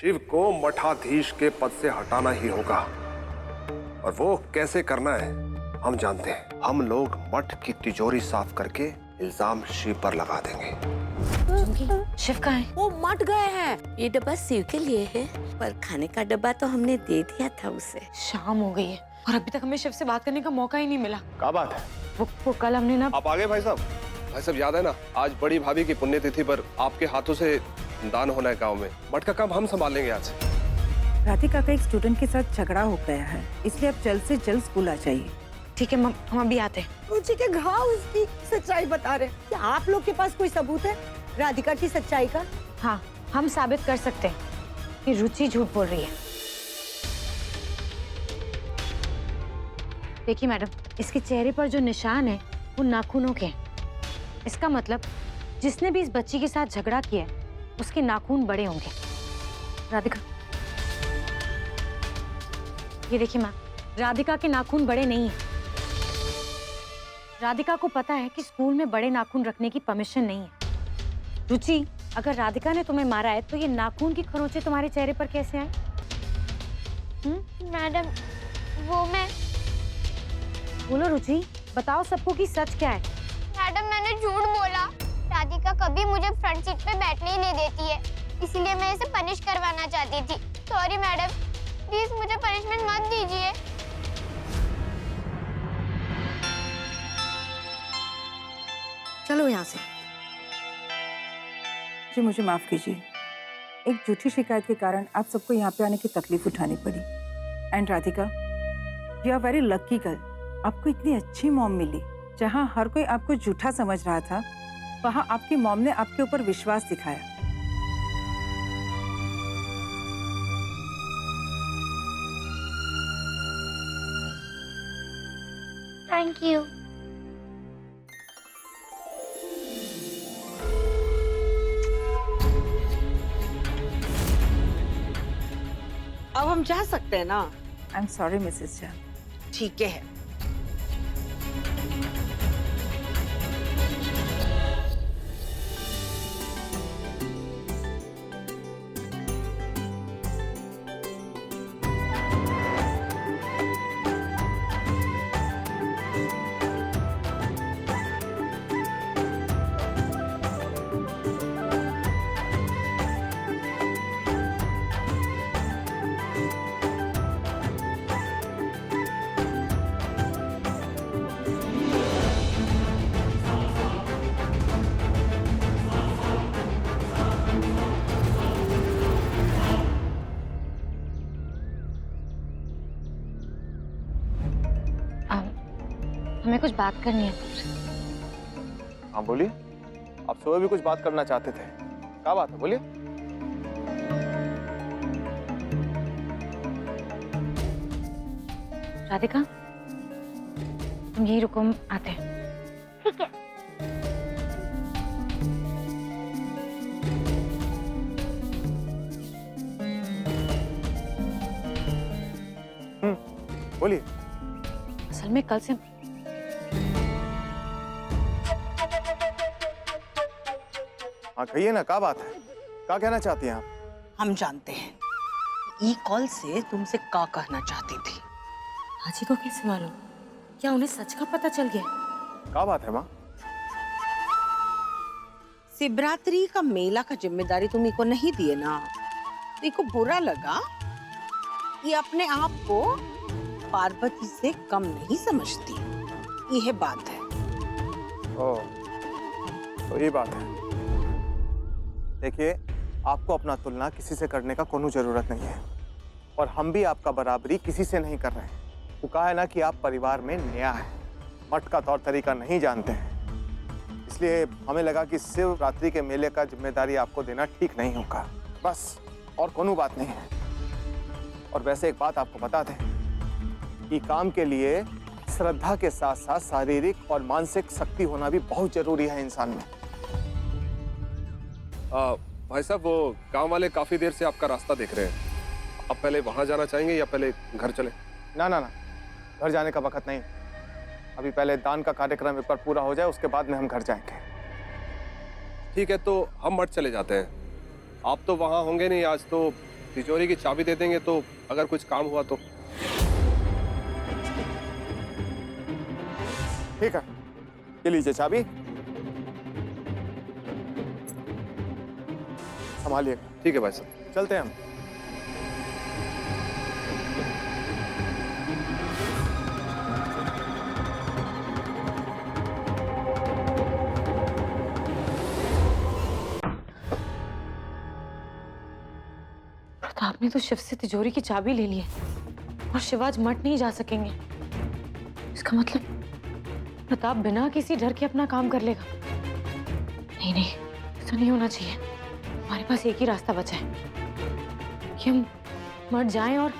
शिव को मठाधीश के पद से हटाना ही होगा, और वो कैसे करना है हम जानते हैं। हम लोग मठ की तिजोरी साफ करके इल्जाम शिव पर लगा देंगे। शिव कहाँ है? वो मट गए हैं। ये डब्बा शिव के लिए है, पर खाने का डब्बा तो हमने दे दिया था उसे। शाम हो गई है और अभी तक हमें शिव से बात करने का मौका ही नहीं मिला। क्या बात है? वो कल हमने ना। आप आ गए भाई साहब। भाई साहब याद है ना, आज बड़ी भाभी की पुण्यतिथि पर आपके हाथों से दान होना है गाँव में। मठ का काम हम संभाल लेंगे आज। राधिका का एक स्टूडेंट के साथ झगड़ा हो गया है, इसलिए आप जल्द से जल्द स्कूल आ जाइए। ठीक है मम, हम अभी आते हैं। रुचि के घाव उसकी सच्चाई बता रहे। क्या आप लोग के पास कोई सबूत है राधिका की सच्चाई का? हाँ, हम साबित कर सकते हैं कि रुचि झूठ बोल रही है। देखिए मैडम, इसके चेहरे पर जो निशान है वो नाखूनों के हैं। इसका मतलब जिसने भी इस बच्ची के साथ झगड़ा किया है उसके नाखून बड़े होंगे। राधिका, ये देखिए मैम, राधिका के नाखून बड़े नहीं हैं। राधिका को पता है कि स्कूल में बड़े नाखून रखने की परमिशन नहीं है। रुचि, अगर राधिका ने तुम्हें मारा है तो ये नाखून की खरोंचे तुम्हारे चेहरे पर कैसे आए? मैडम, वो मैं। बोलो रुचि, बताओ सबको कि सच क्या है। मैडम, मैंने झूठ बोला। राधिका कभी मुझे फ्रंट सीट पे बैठने ही नहीं देती है, इसीलिए मैं इसे पनिश करवाना चाहती थी। सॉरी मैडम, प्लीज मुझे पनिशमेंट मत दीजिए। चलो यहाँ से। जी मुझे माफ कीजिए, एक झूठी शिकायत के कारण आप सबको यहाँ पे आने की तकलीफ उठानी पड़ी। And Radhika, you are very lucky girl. आपको इतनी अच्छी मॉम मिली। जहाँ हर कोई आपको झूठा समझ रहा था, वहाँ आपकी मॉम ने आपके ऊपर विश्वास दिखाया। Thank you. अब हम जा सकते हैं ना? I am sorry Mrs Jha. ठीक है। हमें कुछ बात करनी है। हाँ बोलिए, आप सुबह भी कुछ बात करना चाहते थे। क्या बात है, बोलिए। राधिका, तुम यही रुको, हम आते हैं। ठीक है। बोलिए। असल में कल से हाँ कहिए ना, क्या बात है, क्या कहना चाहती हैं आप? हम जानते हैं ई कॉल से तुमसे क्या कहना चाहती थी। हाजी को कैसे मालूम? क्या उन्हें सच का पता चल गया? क्या बात है माँ? शिवरात्रि का मेला का जिम्मेदारी तुम को नहीं दिए ना, तो इको बुरा लगा। ये अपने आप को पार्वती से कम नहीं समझती, यह बात है। ओह, तो ये बात है। देखिए, आपको अपना तुलना किसी से करने का कोई जरूरत नहीं है, और हम भी आपका बराबरी किसी से नहीं कर रहे हैं। वो कहा है ना कि आप परिवार में नया है, मठ का तौर तरीका नहीं जानते हैं, इसलिए हमें लगा कि शिवरात्रि के मेले का जिम्मेदारी आपको देना ठीक नहीं होगा, बस, और कोई बात नहीं है। और वैसे एक बात आपको बता दें कि काम के लिए श्रद्धा के साथ साथ शारीरिक और मानसिक शक्ति होना भी बहुत जरूरी है इंसान में। भाई साहब, वो गांव वाले काफी देर से आपका रास्ता देख रहे हैं। आप पहले वहां जाना चाहेंगे या पहले घर चले? ना ना ना, घर जाने का वक्त नहीं। अभी पहले दान का कार्यक्रम एक बार पूरा हो जाए, उसके बाद में हम घर जाएंगे। ठीक है, तो हम मठ चले जाते हैं। आप तो वहां होंगे नहीं आज, तो तिजोरी की चाबी दे देंगे तो अगर कुछ काम हुआ तो। ठीक है, ये लीजिए चाबी, संभालिएगा। ठीक है भाई साहब। चलते हैं हम। प्रताप ने तो शिव से तिजोरी की चाबी ले ली है और शिव आज मठ नहीं जा सकेंगे। इसका मतलब प्रताप बिना किसी डर के अपना काम कर लेगा। नहीं नहीं, ऐसा नहीं होना चाहिए। हमारे पास एक ही रास्ता बचा है कि हम मठ जाएं और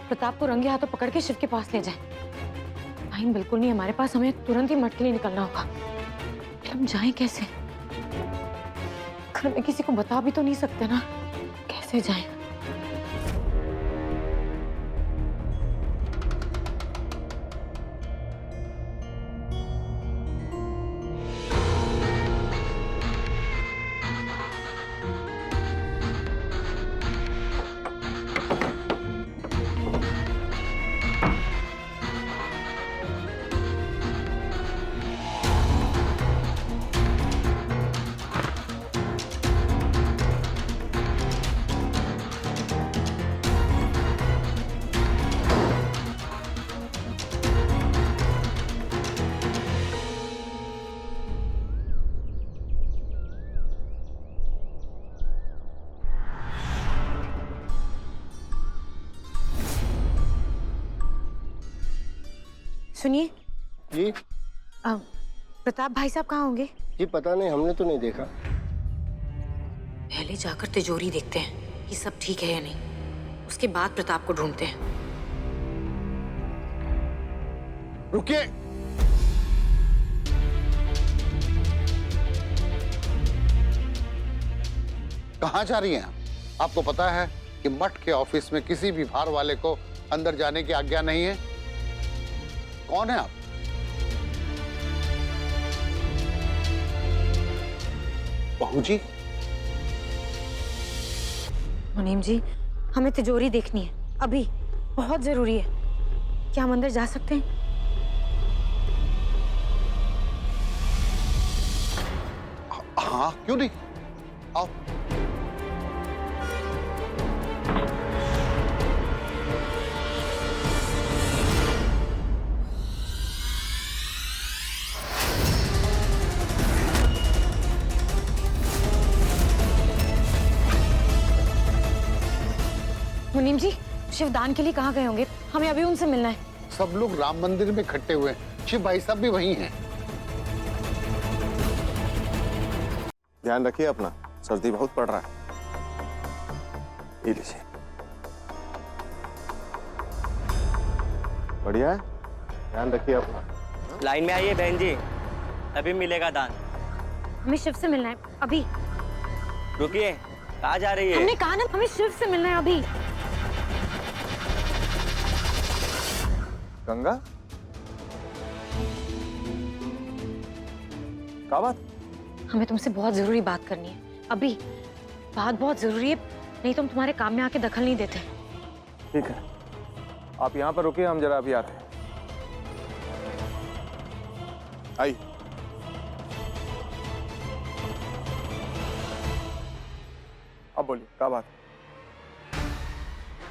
प्रताप को रंगे हाथों पकड़ के शिव के पास ले जाएं। टाइम बिल्कुल नहीं हमारे पास, हमें तुरंत ही मठ के लिए निकलना होगा। हम जाएं कैसे? घर में किसी को बता भी तो नहीं सकते ना, कैसे जाएं? सुनिए जी प्रताप भाई साहब कहाँ होंगे? जी पता नहीं, हमने तो नहीं देखा। पहले जाकर तिजोरी देखते हैं कि सब ठीक है या नहीं, उसके बाद प्रताप को ढूंढते हैं। रुकिए, कहाँ जा रही हैं? आपको पता है कि मठ के ऑफिस में किसी भी भार वाले को अंदर जाने की आज्ञा नहीं है। कौन है आप? बहू जी। मुनीम जी, हमें तिजोरी देखनी है अभी, बहुत जरूरी है। क्या हम अंदर जा सकते हैं? हाँ, क्यों नहीं, आओ। मुनीम जी, शिवदान के लिए कहाँ गए होंगे? हमें अभी उनसे मिलना है। सब लोग राम मंदिर में इकट्ठे हुए हैं, शिव भाई साहब भी वहीं हैं। ध्यान रखिए अपना, सर्दी बहुत पड़ रहा है। ये लीजिए, बढ़िया है, ध्यान रखिए अपना। लाइन में आइए बहन जी, तभी मिलेगा दान। हमें शिव से मिलना है अभी। रुकिए, कहाँ जा रही है? हमने कहा ना, हमें शिव से मिलना है अभी। गंगा, क्या बात? हमें तुमसे बहुत जरूरी बात करनी है अभी। बात बहुत जरूरी है, नहीं तो हम तुम्हारे काम में आके दखल नहीं देते। ठीक है, आप यहाँ पर रुकिए, हम जरा अभी आते हैं। आई। अब बोलिए, क्या बात?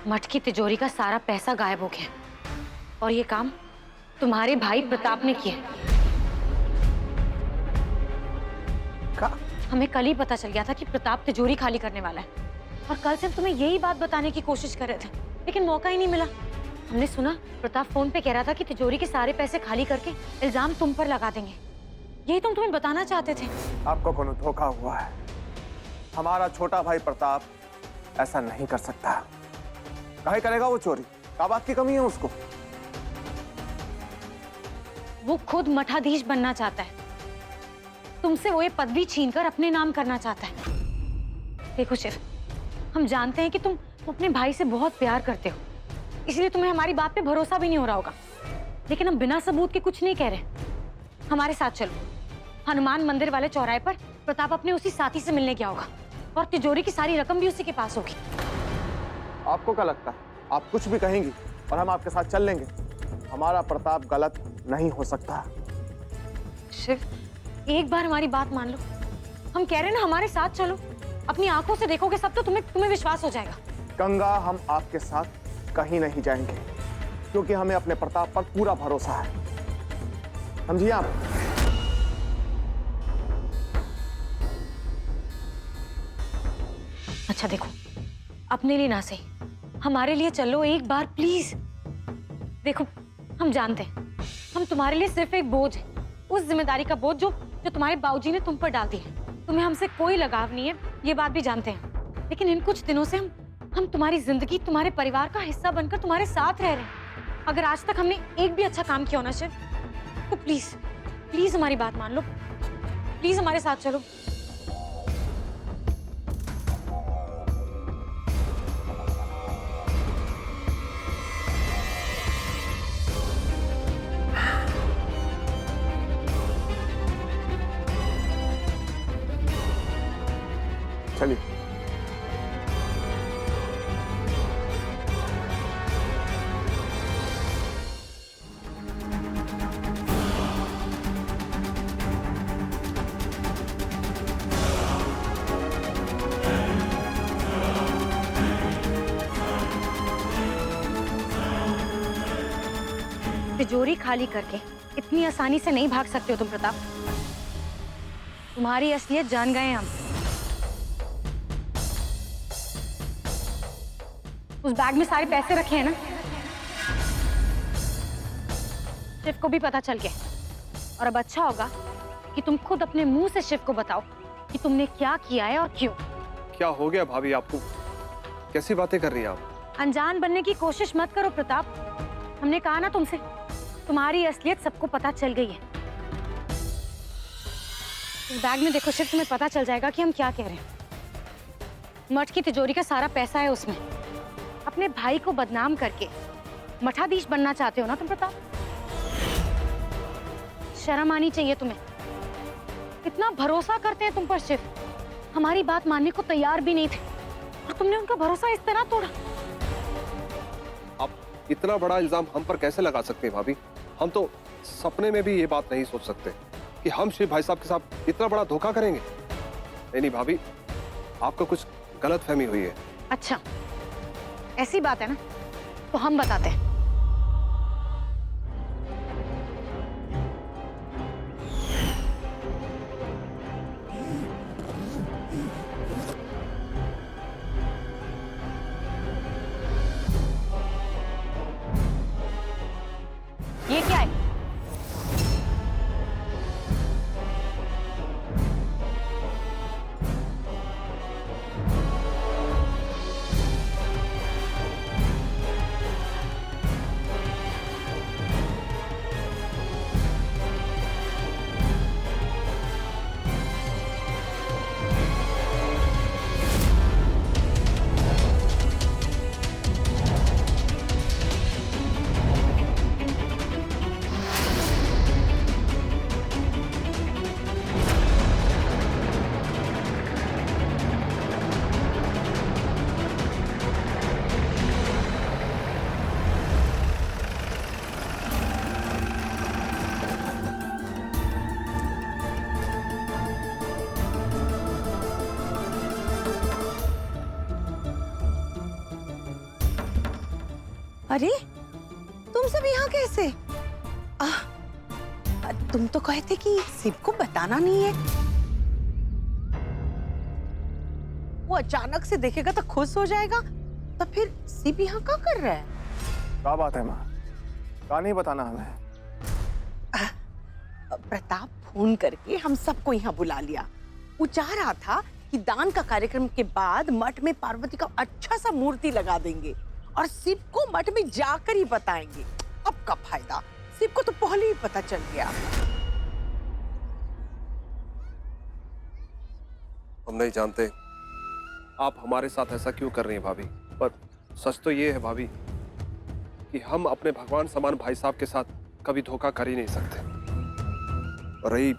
मठ की तिजोरी का सारा पैसा गायब हो गया और ये काम तुम्हारे भाई प्रताप ने किया। क्या? हमें कल ही पता चल गया था कि प्रताप तिजोरी खाली करने वाला है और कल से हम तुम्हें यही बात बताने की कोशिश कर रहे थे, लेकिन मौका ही नहीं मिला। हमने सुना प्रताप फोन पे कह रहा था कि तिजोरी के सारे पैसे खाली करके इल्जाम तुम पर लगा देंगे। यही तुम तुम्हें बताना चाहते थे। आपको कोनो धोखा हुआ है। हमारा छोटा भाई प्रताप ऐसा नहीं कर सकता। काहे करेगा वो चोरी? क्या बात की कमी है उसको? वो खुद मठाधीश बनना चाहता है, तुमसे वो ये पदवी छीनकर अपने नाम करना चाहता है। देखो शिव, हम जानते हैं कि तुम अपने भाई से बहुत प्यार करते हो, इसलिए तुम्हें हमारी बात पे भरोसा भी नहीं हो रहा होगा, लेकिन हम बिना सबूत के कुछ नहीं कह रहे। हमारे साथ चलो, हनुमान मंदिर वाले चौराहे पर प्रताप अपने उसी साथी से मिलने गया होगा और तिजोरी की सारी रकम भी उसी के पास होगी। आपको क्या लगता है आप कुछ भी कहेंगी और हम आपके साथ चल लेंगे? हमारा प्रताप गलत नहीं हो सकता। शिव, एक बार हमारी बात मान लो। हम कह रहे हैं ना, हमारे साथ चलो। अपनी आंखों से देखोगे सब तो तुम्हें विश्वास हो जाएगा। गंगा, हम आपके साथ कहीं नहीं जाएंगे क्योंकि हमें अपने प्रताप पर पूरा भरोसा है, समझिए आप? अच्छा देखो, अपने लिए ना सही, हमारे लिए चलो एक बार प्लीज। देखो, हम जानते हैं हम तुम्हारे लिए सिर्फ एक बोझ है, उस जिम्मेदारी का बोझ जो तुम्हारे बाबूजी ने तुम पर डाल दी है। तुम्हें हमसे कोई लगाव नहीं है, ये बात भी जानते हैं। लेकिन इन कुछ दिनों से हम तुम्हारी जिंदगी, तुम्हारे परिवार का हिस्सा बनकर तुम्हारे साथ रह रहे हैं। अगर आज तक हमने एक भी अच्छा काम किया हो ना शिव, तो प्लीज प्लीज हमारी बात मान लो। प्लीज हमारे साथ चलो। चलिए। तिजोरी खाली करके इतनी आसानी से नहीं भाग सकते हो तुम प्रताप। तुम्हारी असलियत जान गए हम। उस बैग में सारे पैसे रखे हैं ना, शिव को भी पता चल गया। और अब अच्छा होगा कि तुम खुद अपने मुंह से शिव को बताओ कि तुमने क्या किया है और क्यों। क्या हो गया भाभी आपको? कैसी बातें कर रही हैं आप? अनजान बनने की कोशिश मत करो प्रताप। हमने कहा ना तुमसे, तुम्हारी असलियत सबको पता चल गई है। इस बैग में देखो शिव, तुम्हें पता चल जाएगा कि हम क्या कह रहे हैं। मठ की तिजोरी का सारा पैसा है उसमें। अपने भाई को बदनाम करके मठाधीश बनना चाहते हो ना तुम प्रताप? शर्म आनी चाहिए तुम्हें। इतना भरोसा करते हैं तुम पर शिव, हमारी बात मानने को तैयार भी नहीं थे और तुमने उनका भरोसा इस तरह तोड़ा। आप इतना बड़ा इल्जाम हम पर कैसे लगा सकते हैं भाभी? हम तो सपने में भी ये बात नहीं सोच सकते कि हम शिव भाई साहब के साथ इतना बड़ा धोखा करेंगे। नहीं भाभी, आपको कुछ गलतफहमी हुई है। अच्छा, ऐसी बात है ना, तो हम बताते हैं। ये क्या है? अरे तुम सब यहाँ कैसे? तुम तो कहे थे कि शिव को बताना नहीं है। वो अचानक से देखेगा तो खुश हो जाएगा, तो फिर शिव यहाँ क्या कर रहा है? क्या बात है माँ? क्या नहीं बताना हमें? प्रताप फोन करके हम सबको यहाँ बुला लिया। वो चाह रहा था कि दान का कार्यक्रम के बाद मठ में पार्वती का अच्छा सा मूर्ति लगा देंगे और शिव को मठ में जाकर ही बताएंगे। अब का फायदा, शिव को तो पहले ही पता चल गया। हम नहीं जानते आप हमारे साथ ऐसा क्यों कर रही हैं भाभी, पर सच तो ये है भाभी कि हम अपने भगवान समान भाई साहब के साथ कभी धोखा कर ही नहीं सकते। और रही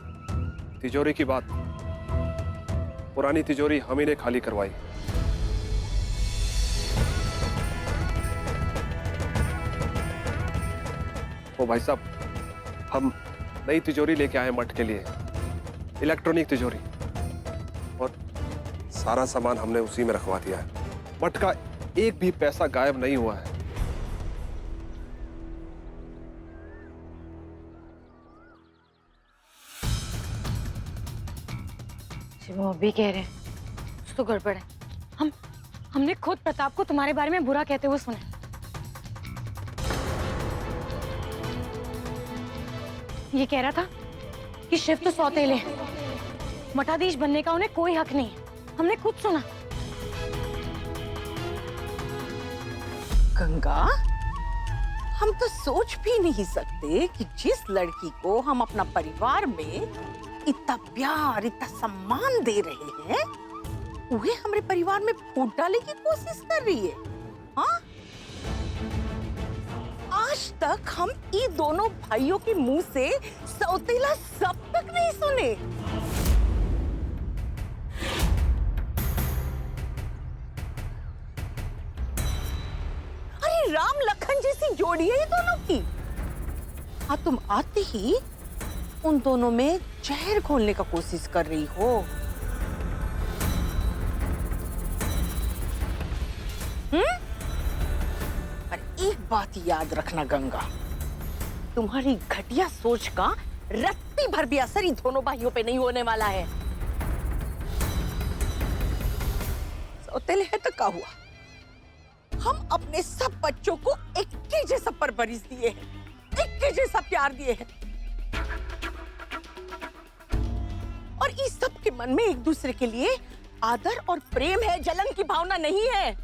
तिजोरी की बात, पुरानी तिजोरी हम ही ने खाली करवाई। वो भाई साहब, हम नई तिजोरी लेके आए मठ के लिए, इलेक्ट्रॉनिक तिजोरी, और सारा सामान हमने उसी में रखवा दिया है। मठ का एक भी पैसा गायब नहीं हुआ है। वो अभी कह रहे हैं कुछ तो गड़बड़ है। हमने खुद प्रताप को तुम्हारे बारे में बुरा कहते हुए सुना। ये कह रहा था कि शिव तो सौतेले हैं, मठाधीश बनने का उन्हें कोई हक नहीं है। हमने खुद सुना। गंगा, हम तो सोच भी नहीं सकते कि जिस लड़की को हम अपना परिवार में इतना प्यार, इतना सम्मान दे रहे हैं, वही हमारे परिवार में फूट डालने की कोशिश कर रही है। हाँ? आज तक हम इन दोनों भाइयों के मुंह से सौतेला शब्द तक नहीं सुने। अरे राम लखन जैसी जोड़ी है ये दोनों की। हाँ, तुम आते ही उन दोनों में जहर घोलने का कोशिश कर रही हो। पर एक बात याद रखना गंगा, तुम्हारी घटिया सोच का रत्ती भर भी असर इन दोनों भाइयों पे नहीं होने वाला है। सौतेले है तो क्या हुआ? हम अपने सब बच्चों को एक ही जैसा परवरिश दिए हैं, एक ही जैसा प्यार दिए हैं, और इस सब के मन में एक दूसरे के लिए आदर और प्रेम है, जलन की भावना नहीं है।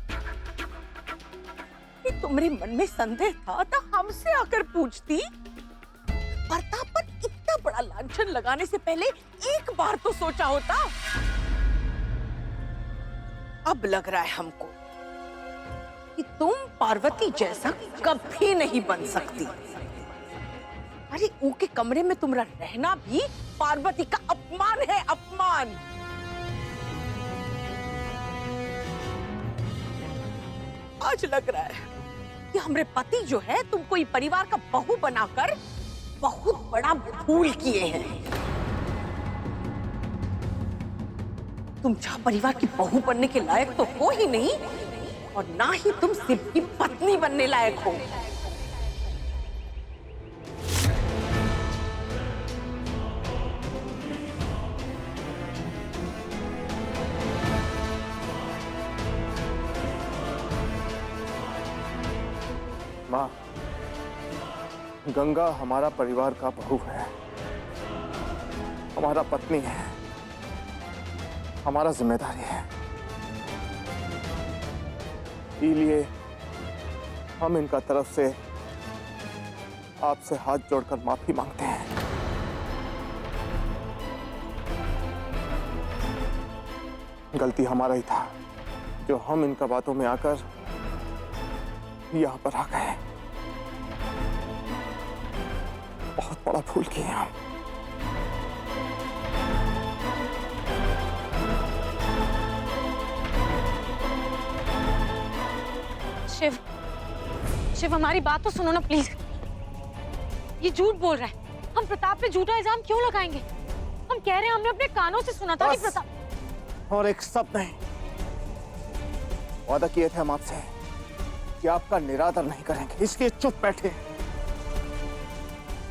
कि तुम्हारे मन में संदेह था तो हमसे आकर पूछती। प्रताप पर इतना बड़ा लांछन लगाने से पहले एक बार तो सोचा होता। अब लग रहा है हमको कि तुम पार्वती जैसा कभी नहीं बन सकती। अरे ऊके कमरे में तुम्हारा रहना भी पार्वती का अपमान है, अपमान। आज लग रहा है कि हमारे पति जो है तुमको ये परिवार का बहू बनाकर बहुत बड़ा भूल किए हैं। तुम जहाँ परिवार की बहू बनने के लायक तो हो ही नहीं, और ना ही तुम शिव की पत्नी बनने लायक हो। माँ, गंगा हमारा परिवार का बहू है, हमारा पत्नी है, हमारा जिम्मेदारी है। इसलिए हम इनका तरफ से आपसे हाथ जोड़कर माफी मांगते हैं। गलती हमारा ही था जो हम इनका बातों में आकर यहाँ पर आ गए। बहुत बड़ा भूल किए हम। शिव, शिव हमारी बात तो सुनो ना प्लीज। ये झूठ बोल रहा है। हम प्रताप पे झूठा इल्जाम क्यों लगाएंगे? हम कह रहे हैं हमने अपने कानों से सुना था कि प्रताप। और एक शब्द नहीं, वादा किए थे हम आपसे कि आपका निरादर नहीं करेंगे, इसलिए चुप बैठे।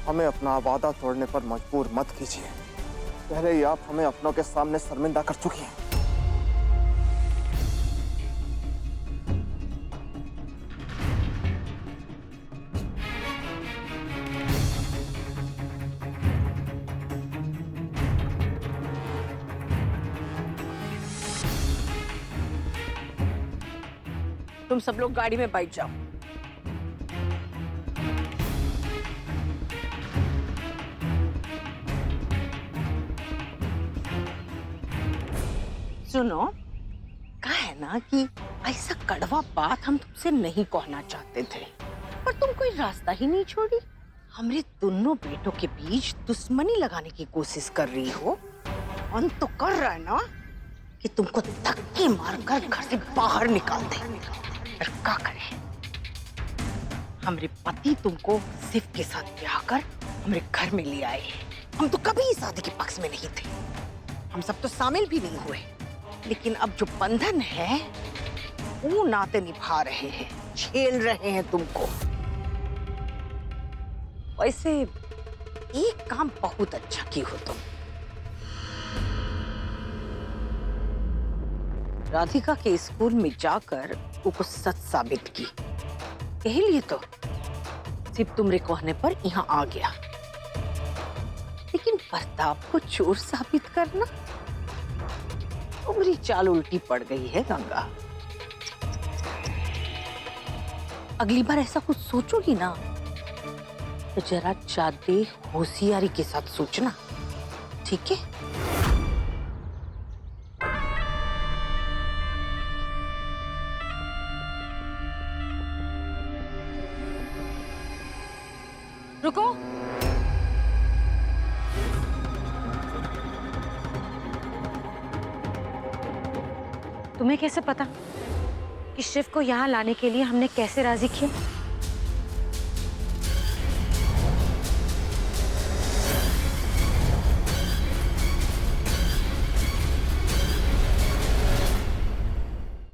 हमें अपना वादा तोड़ने पर मजबूर मत कीजिए। पहले ही आप हमें अपनों के सामने शर्मिंदा कर चुकी हैं। तुम सब लोग गाड़ी में बैठ जाओ। सुनो, कहा है ना कि ऐसा कड़वा बात हम तुमसे नहीं कहना चाहते थे, पर तुम कोई रास्ता ही नहीं छोड़ी। हमरे दोनों बेटों के बीच दुश्मनी लगाने की कोशिश कर रही हो। अंत तो कर रहा है ना कि तुमको धक्के मारकर घर से बाहर निकाल दे। क्या करें? हमारे पति तुमको सिर्फ के साथ ब्याह कर हमारे घर में ले आए। हम तो कभी इस शादी के पक्ष में नहीं थे, हम सब तो शामिल भी नहीं हुए, लेकिन अब जो बंधन है वो नाते निभा रहे हैं, झेल रहे हैं तुमको। वैसे एक काम बहुत अच्छा की हो तुम, राधिका के स्कूल में जाकर वो कुछ सच साबित की। यही लिए तो सिर्फ तुमरे कहने पर यहाँ आ गया, लेकिन प्रताप को चोर साबित करना, तुम्हारी चाल उल्टी पड़ गई है गंगा। अगली बार ऐसा कुछ सोचोगी ना तो जरा ज्यादा होशियारी के साथ सोचना, ठीक है? रुको। तुम्हें कैसे पता कि शिव को यहाँ लाने के लिए हमने कैसे राजी किया?